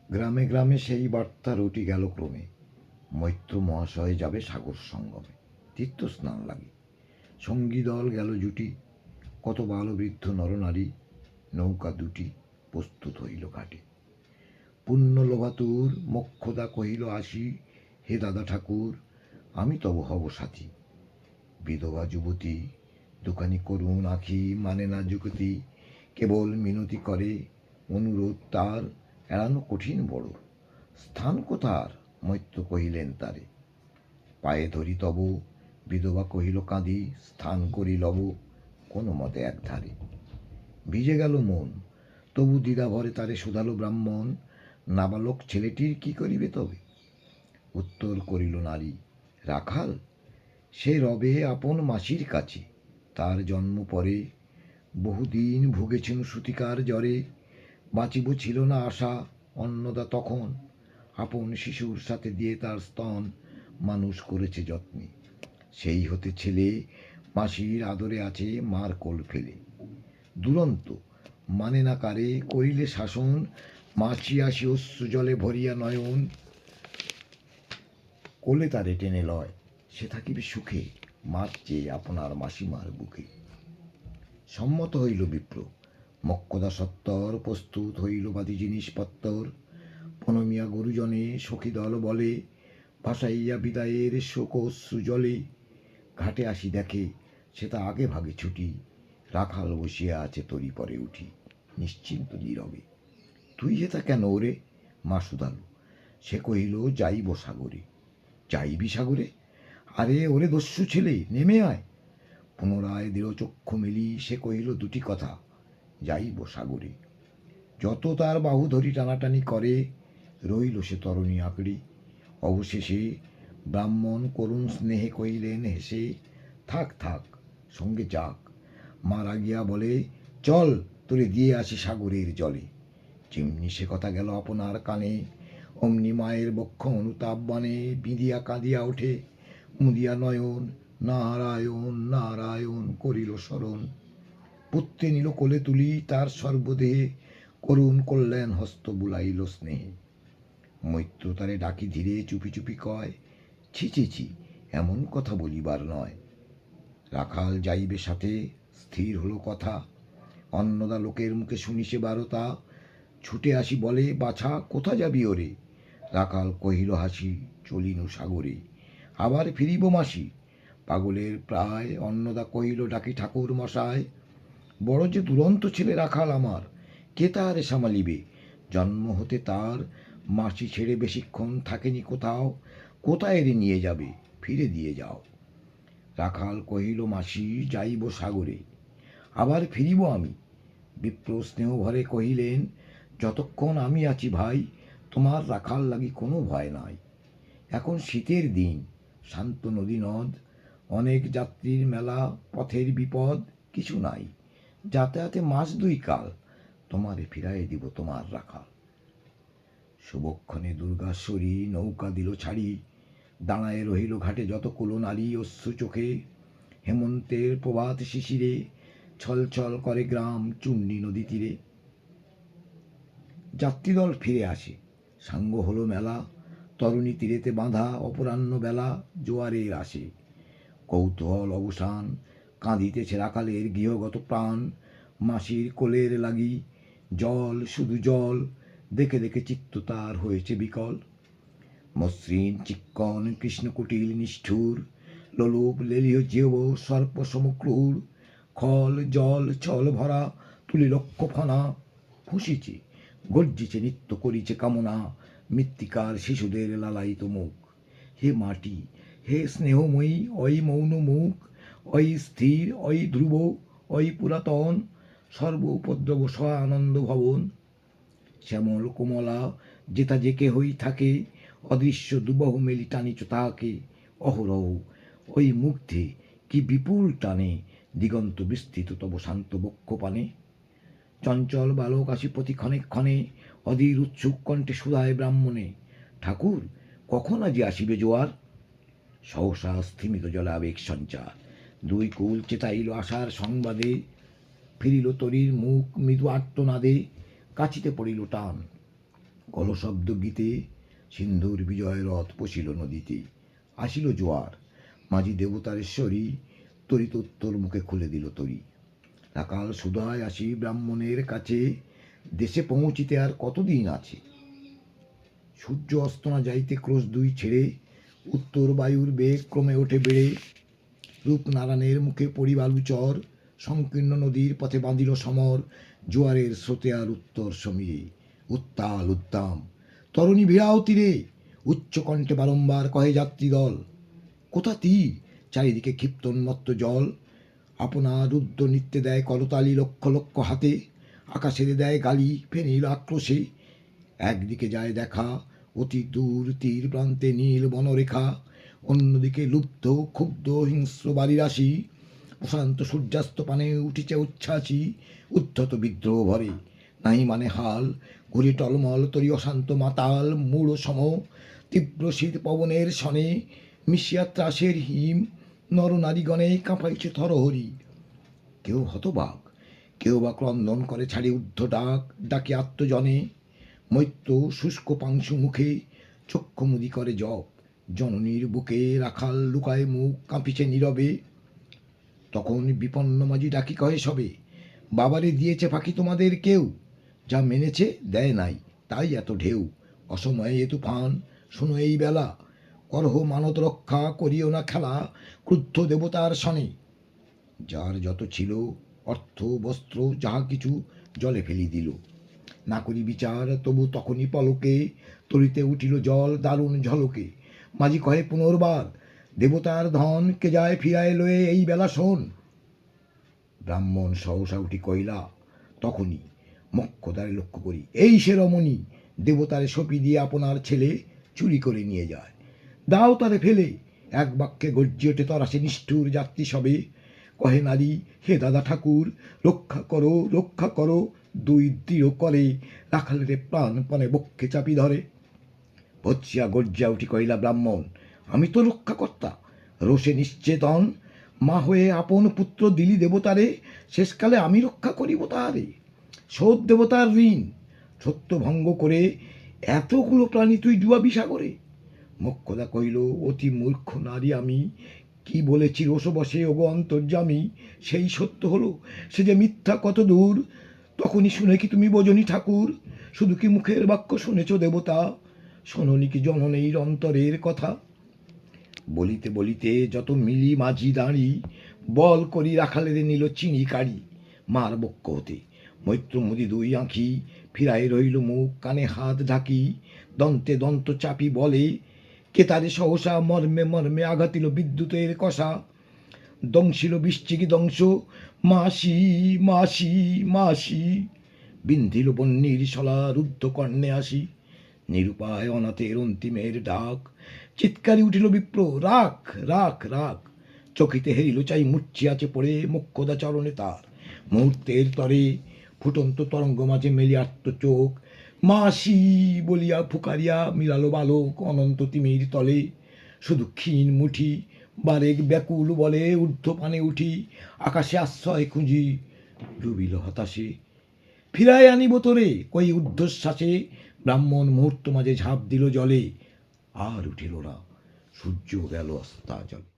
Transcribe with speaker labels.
Speaker 1: গ্রামে গ্রামে সেই বার্তা রটি গেল ক্রমে, মৈত্র মহাশয় যাবে সাগর সঙ্গমে, তীর্থস্নান লাগে। সঙ্গী দল গেল জুটি, কত বালবৃদ্ধ নরনারী, নৌকা দুটি প্রস্তুত হইল ঘাটে। পুণ্য লোভাতুর মোক্ষদা কহিল আসি, হে দাদা ঠাকুর আমি তব হব সাথী। বিধবা যুবতী দোকানি করুণ আখি, মানে না যুগতি, কেবল মিনতি করে, অনুরোধ তার এড়ানো কঠিন বড়। স্থান কোথার? মৈত্র কহিলেন তারে, পায়ে ধরি তব। বিধবা কহিল কাঁদি, স্থান করি লব কোনো মতে একধারে। ভিজে গেল মন, তবু দ্বিধা ভরে তারে শোধালো ব্রাহ্মণ, নাবালক ছেলেটির কি করিবে তবে? উত্তর করিল নারী, রাখাল সে রবে আপন মাসির কাছে, তার জন্ম পরে বহুদিন ভুগেছেন সুতিকার জ্বরে। বাঁচিব ছিল না আশা, অন্নদা তখন আপন শিশুর সাথে দিয়ে তার স্তন মানুষ করেছে যত্নে। সেই হতে ছেলে মাসির আদরে আছে মার কোল ফেলে। দুরন্ত মানে না কারে করিলে শাসন, মাছি আসি অশ্রু জলে ভরিয়া নয়ন। কোলে তারে টেনে লয়, সে থাকিবে সুখে, মার চেয়ে আপনার মাসিমার বুকে। সম্মত হইল বিপ্র, মক্কদা সত্তর প্রস্তুত হইল বাদী জিনিসপত্তর। প্রণমিয়া গুরুজনে সখী দল বলে, ভাসাইয়া বিদায়ের শোক অশ্রু জলে। ঘাটে আসি দেখে সে তা আগে ভাগে ছুটি, রাখাল বসিয়া আছে তরি পরে উঠি, নিশ্চিন্ত নীরবে। তুই হেতা কেন ওরে? মা শুধালো। সে কহিল যাইব সাগরে। যাইবি সাগরে? আরে ওরে দস্যু ছেলে, নেমে আয়। পুনরায় দৃঢ় চক্ষু মেলি সে কহিল দুটি কথা, যাইব সাগরে। যত তার বাহু ধরি টানাটানি করে, রইল সে তরণী আঁকড়ি। অবশেষে ব্রাহ্মণ করুণ স্নেহে কহিলেন হেসে, থাক থাক সঙ্গে যাক। মা রাগিয়া বলে, চল তোরে দিয়ে আসি সাগরের জলে। যেমনি সে কথা গেল আপনার কানে, অমনি মায়ের বক্ষ অনুতাপ বানে বিঁধিয়া কাঁদিয়া ওঠে, মুদিয়া নয়ন নারায়ণ নারায়ণ করিল স্মরণ। পুত্রে নিল কোলে তুলি তার সর্বদেহে, করুণ কল্যাণ হস্ত বুলাইল স্নেহে। মৈত্র তারে ডাকি ধীরে চুপি চুপি কয়, ছি ছি ছি এমন কথা বলিবার নয়। রাখাল যাইবে সাথে, স্থির হলো কথা। অন্নদা লোকের মুখে শুনি সে বারতা, ছুটে আসি বলে বাছা কোথা যাবি ওরে? রাখাল কহিল হাসি, চলিনু সাগরে, আবার ফিরিব মাসি। পাগলের প্রায় অন্নদা কহিল ডাকি ঠাকুর মশায়, বড় যে দুরন্ত ছেলে রাখাল আমার, কে তাহারে সামালিবে? জন্ম হতে তার মাসি ছেড়ে বেশিক্ষণ থাকেনি কোথাও, কোথায় রে নিয়ে যাবে? ফিরে দিয়ে যাও। রাখাল কহিল মাসি যাইব সাগরে, আবার ফিরিব আমি। বিপ্র স্নেহ ভরে কহিলেন, যতক্ষণ আমি আছি ভাই, তোমার রাখাল লাগি কোনো ভয় নাই। এখন শীতের দিন, শান্ত নদী নদ, অনেক যাত্রীর মেলা, পথের বিপদ কিছু নাই। যাতায়াতে মাস দুই কাল, তোমারে ফিরাইয়া দিব তোমার রাখাল। শুভক্ষণে দুর্গাশ্বরী নৌকা দিল ছাড়ি, দাঁড়ায় রহিল ঘাটে যত কুলো নারী অশ্রু চোখে। হেমন্তের প্রভাত শিশিরে ছল ছল করে গ্রাম চুন্ডী নদী তীরে। যাত্রীদল ফিরে আসে, সাঙ্গ হলো মেলা, তরুণী তীরেতে বাঁধা অপরাহ্ন বেলা জোয়ারের আসে। কৌতূহল অবসান, কাঁদিতেছে রাখালের গৃহগত প্রাণ। মাসির কোলের লাগি জল শুধু জল, দেখে দেখে চিত্ত তার হয়েছে বিকল। মসৃণ চিক্কণ কৃষ্ণকুটিল নিষ্ঠুর, লোলুপ লেলিয় জিহব সর্প সমক্রূর। খল জল ছল ভরা তুলি লক্ষ ফনা, ফুঁসিছে গর্জিছে নিত্য করিছে কামনা, মৃত্তিকার শিশুদের লালায়িত মুখ। হে মাটি, হে স্নেহময়ী ওই মৌন মুখ, ওই স্থির ওই ধ্রুব, ওই পুরাতন, সর্ব উপদ্রব সহ আনন্দ ভবন। শ্যামল কোমলা যেথা যে কেহই থাকে, অদৃশ্য দুবাহু মেলি টানিছ তাহাকে। অহরহ ওই মুগ্ধে কি বিপুল টানে, দিগন্ত বিস্তৃত তব শান্ত বক্ষ পানে। চঞ্চল বালক আসি প্রতি ক্ষণে ক্ষণে, অধীর উৎসুক কণ্ঠে সুধায় ব্রাহ্মণে, ঠাকুর কখন আজি আসিবে জোয়ার? সহসা স্থিমিত জলে আবেগ সঞ্চার, দুই কুল চেতাইল আশার সংবাদে। ফিরিল তরীর মুখ মৃদু আর্তনাদে, কাছিতে পড়িল টান। গলশব্দ গীতে সিন্ধুর বিজয় রথ পশিল নদীতে। আসিল জোয়ার, মাঝি দেবতারেশ্বরী তরিত উত্তর মুখে খুলে দিল তরি। রাকাল সুধায় আসি ব্রাহ্মণের কাছে, দেশে পৌঁছিতে আর কতদিন আছে। সূর্য অস্ত না যাইতে ক্রোশ দুই ছেড়ে, উত্তর বায়ুর বেগ ক্রমে ওঠে বেড়ে। রূপনারায়ণের মুখে পরিবালু চর, সংকীর্ণ নদীর পথে বাঁধিল সমর। জোয়ারের স্রোতে আর উত্তর সমীরে উত্তাল উদ্দাম, তরুণী ভিড়াও তীরে। উচ্চ কণ্ঠে বারংবার কহে যাত্রী দল, কোথা তীর, চারিদিকে ক্ষিপ্ত উন্মত্ত জল। আপনার রুদ্র নৃত্যে দেয় করতালি লক্ষ লক্ষ হাতে, আকাশের দেয় গালি ফেনিল আক্রোশে। একদিকে যায় দেখা অতি দূর তীর প্রান্তে নীল বনরেখা, অন্যদিকে লুব্ধ ক্ষুব্ধ হিংস্র বালিরাশি। প্রশান্ত সূর্যাস্ত পানে উঠিছে উচ্ছ্বাসী, উদ্ধত বিদ্রোহ ভরে নাই মানে হাল। ঘুরে টলমল তরি অশান্ত মাতাল মূঢ় সম, তীব্র শীত পবনের শনে মিশিয়া ত্রাসের হিম। নরনারীগণে কাঁপাইছে থরহরি, কেউ হতবাক, কেউ বা ক্রন্দন করে ছাড়ি ঊর্ধ্ব ডাক ডাকে আত্মজনে। মৈত্র শুষ্ক পাংশু মুখে চক্ষুমুদি করে জপ, জননীর বুকে রাখাল লুকায় মুখ কাঁপিছে নীরবে। তখন বিপন্ন মাঝি ডাকি কহে সবে, বাবারে দিয়েছে ফাঁকি তোমাদের কেউ, যা মেনেছে দেয় নাই তাই এত ঢেউ। অসময়ে এ তুফান শোনো এই বেলা, করহ মানত রক্ষা করিও না খেলা ক্রুদ্ধ দেবতার শনে। যার যত ছিল অর্থ বস্ত্র যাহা কিছু জলে ফেলি দিল, না করি বিচার তবু তখনই পলকে তরিতে উঠিল জল দারুণ ঝলকে। মাঝি কহে পুনর্বার, দেবতার ধন কে যায় ফিরায় লয়ে এই বেলা শোন। ব্রাহ্মণ সহসা উঠি কইলা তখনই, মক্ষদ্বারে লক্ষ্য করি এই সে রমণী, দেবতারে সপি দিয়ে আপনার ছেলে চুরি করে নিয়ে যায়। দাও তারে ফেলে, এক বাক্যে গর্জে ওঠে তরাসে নিষ্ঠুর যাত্রী সবে। কহে নারী, হে দাদা ঠাকুর, রক্ষা করো রক্ষা করো। দুই দৃঢ় করে রাখালের প্রাণপণে বক্ষে চাপি ধরে। ভৎসিয়া গর্জিয়া উঠি কহিলা ব্রাহ্মণ, আমি তো রক্ষাকর্তা। রোষে নিশ্চেতন, মা হয়ে আপন পুত্র দিলি দেবতারে, শেষকালে আমি রক্ষা করিব তাহারে। শোধ দেবতার ঋণ, সত্য ভঙ্গ করে এতগুলো প্রাণী তুই ডুবাবি সাগরে। মোক্ষদা কহিল, অতি মূর্খ নারী আমি, কি বলেছি রোষবশে ওগো অন্তর্যামী। সেই সত্য হলো, সে যে মিথ্যা কত দূর। তখনই শুনে কি তুমি বোঝনি ঠাকুর, শুধু কি মুখের বাক্য শুনেছ দেবতা, শোনোনি কি জননীর অন্তরের কথা। বলিতে বলিতে যত মিলি মাঝি দাঁড়ি, বল করি রাখালের নিল চিনি কাড়ি। মার বক্ষ হতে মৈত্র মুদি দুই আঁখি, ফিরাই রইল মুখ কানে হাত ঢাকি। দন্তে দন্ত চাপি বলে, কে তারে সহসা মর্মে মর্মে আঘাতিল বিদ্যুতের কষা। দংশিল বৃশ্চিকি দংশ, মাসি মাসি মাসি। বিন্ধিল বন্যির শলা রুদ্ধ কর্ণে আসি। নিরুপায় অনাথের অন্তিমের ডাক, চিৎকারি উঠিল বিপ্র, রাখ রাখ রাখ। চকিতে হেরিল চাই মুচ্ছিয়াছে পড়ে মোক্ষদা চরণে তার। মুহূর্তের তরে ফুটন্ত তরঙ্গ মাঝে মেলি আত্ম চোখ। মাসি বলিয়া ফুকারিয়া মিলালো বালক অনন্ত তিমির তলে। শুধু ক্ষীণ মুঠি বারেক ব্যাকুল বলে ঊর্ধ্ব পানে উঠি, আকাশে আশ্রয় খুঁজি ডুবিল হতাশে। ফিরায় আনিব তোরে কই ঊর্ধ্বশ্বাসে, ব্রাহ্মণ মুহূর্ত মাঝে ঝাঁপ দিল জলে। আর উঠিল না, সূর্য গেল অস্তা জলে।